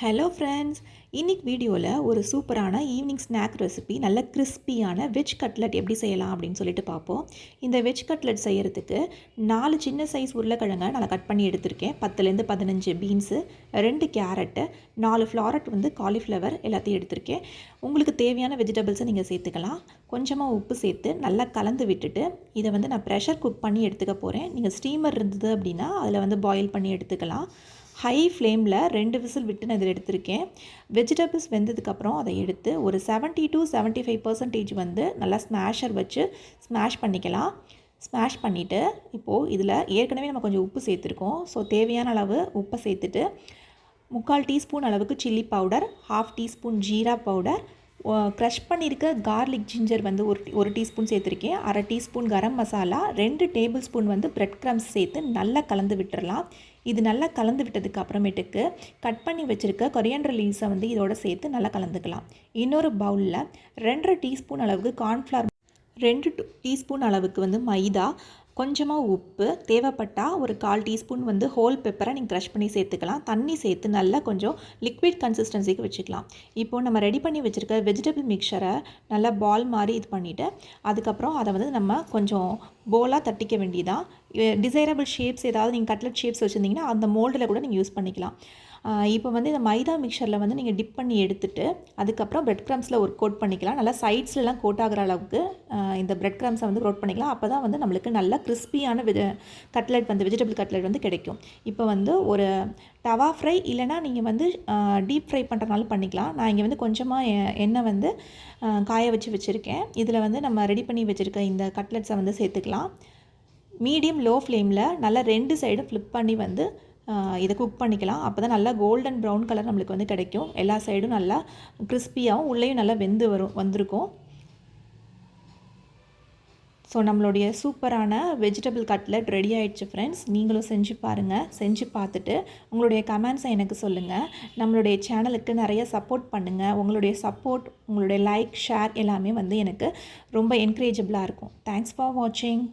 Hello friends, இன்னைக்கு வீடியோவில் ஒரு சூப்பரான ஈவினிங் ஸ்நாக் ரெசிபி நல்ல கிறிஸ்பியான வெஜ் கட்லெட் எப்படி செய்யலாம் அப்படின்னு சொல்லிட்டு பார்ப்போம். இந்த வெஜ் கட்லெட் செய்கிறதுக்கு 4 சின்ன சைஸ் உருளைக்கிழங்கை நான் கட் பண்ணி எடுத்திருக்கேன். 10லேருந்து 15 பீன்ஸு, 2 கேரட்டு, 4 ஃப்ளாரட் காலிஃப்ளவர் எல்லாத்தையும் எடுத்திருக்கேன். உங்களுக்கு தேவையான வெஜிடபிள்ஸை நீங்கள் சேர்த்துக்கலாம். கொஞ்சமாக உப்பு சேர்த்து நல்லா கலந்து விட்டுட்டு இதை நான் ப்ரெஷர் குக் பண்ணி எடுத்துக்க போகிறேன். நீங்கள் ஸ்டீமர் இருந்தது அப்படின்னா அதில் பாயில் பண்ணி எடுத்துக்கலாம். ஹை ஃப்ளேமில் 2 விசில் விட்டு நான் இதில் எடுத்திருக்கேன். வெஜிடபிள்ஸ் வெந்ததுக்கப்புறம் அதை எடுத்து ஒரு 70 to 75% நல்லா ஸ்மாஷர் வச்சு ஸ்மாஷ் பண்ணிக்கலாம். ஸ்மாஷ் பண்ணிவிட்டு இப்போது இதில் ஏற்கனவே நம்ம கொஞ்சம் உப்பு சேர்த்துருக்கோம். ஸோ தேவையான அளவு உப்பை சேர்த்துட்டு 3/4 டீஸ்பூன் அளவுக்கு chilli powder, 1/2 teaspoon jeera powder, crush பண்ணியிருக்க கார்லிக் ஜிஞ்சர் ஒரு டீஸ்பூன் சேர்த்துருக்கேன். 1/2 teaspoon garam masala, 2 tablespoon bread crumbs சேர்த்து நல்லா கலந்து விட்டுறலாம். இது நல்லா கலந்து விட்டதுக்கு அப்புறமேட்டுக்கு கட் பண்ணி வச்சுருக்க கொரியாண்டர் லீவ்ஸை இதோட சேர்த்து நல்லா கலந்துக்கலாம். இன்னொரு பவுலில் 2/2 டீஸ்பூன் அளவுக்கு கார்ன்ஃப்ளவர், 2 டீஸ்பூன் அளவுக்கு மைதா, கொஞ்சமாக உப்பு, தேவைப்பட்டால் ஒரு 1/4 டீஸ்பூன் ஹோல் பெப்பரை நீங்கள் க்ரஷ் பண்ணி சேர்த்துக்கலாம். தண்ணி சேர்த்து நல்லா கொஞ்சம் லிக்விட் கன்சிஸ்டன்சிக்கு வச்சுக்கலாம். இப்போது நம்ம ரெடி பண்ணி வச்சுருக்க வெஜிடபிள் மிக்சரை நல்லா பால் மாதிரி இது பண்ணிவிட்டு அதுக்கப்புறம் அதை நம்ம கொஞ்சம் போலாக தட்டிக்க வேண்டியதான். டிசைரபிள் ஷேப்ஸ் ஏதாவது நீங்கள் கட்லெட் ஷேப்ஸ் வச்சுருந்தீங்கன்னா அந்த மோல்டில் கூட நீங்கள் யூஸ் பண்ணிக்கலாம். இப்போ இந்த மைதா மிக்சரில் நீங்கள் டிப் பண்ணி எடுத்துகிட்டு அதுக்கப்புறம் பிரெட் க்ரம்ஸில் ஒரு கோட் பண்ணிக்கலாம். நல்லா சைட்ஸ்லாம் கோட் ஆகிற அளவுக்கு இந்த பிரெட் க்ரம்ஸை கோட் பண்ணிக்கலாம். அப்போ தான் நம்மளுக்கு நல்ல கிறிஸ்பியான கட்லெட் வெஜிடபிள் கட்லெட் கிடைக்கும். இப்போ ஒரு தவா ஃப்ரை இல்லைனா நீங்கள் டீப் ஃப்ரை பண்ணுறதுனால பண்ணிக்கலாம். நான் இங்கே கொஞ்சமாக எண்ணெய் காய வச்சுருக்கேன். இதில் நம்ம ரெடி பண்ணி வச்சுருக்க இந்த கட்லெட்ஸை சேர்த்துக்கலாம். மீடியம் லோ ஃப்ளேமில் நல்லா 2 சைடும் ஃப்ளிப் பண்ணி இதை குக் பண்ணிக்கலாம். அப்போ தான் நல்லா கோல்டன் ப்ரௌன் கலர் நம்மளுக்கு கிடைக்கும். எல்லா சைடும் நல்லா கிறிஸ்பியாகவும் உள்ளேயும் நல்லா வந்திருக்கும். ஸோ நம்மளுடைய சூப்பரான வெஜிடபிள் கட்லெட் ரெடி ஆகிடுச்சு ஃப்ரெண்ட்ஸ். நீங்களும் செஞ்சு பாருங்கள். செஞ்சு பார்த்துட்டு உங்களுடைய கமெண்ட்ஸை எனக்கு சொல்லுங்கள். நம்மளுடைய சேனலுக்கு நிறைய சப்போர்ட் பண்ணுங்கள். உங்களுடைய சப்போர்ட், உங்களுடைய லைக், ஷேர் எல்லாமே எனக்கு ரொம்ப என்கரேஜபிளாக இருக்கும். தேங்க்ஸ் ஃபார் வாட்சிங்.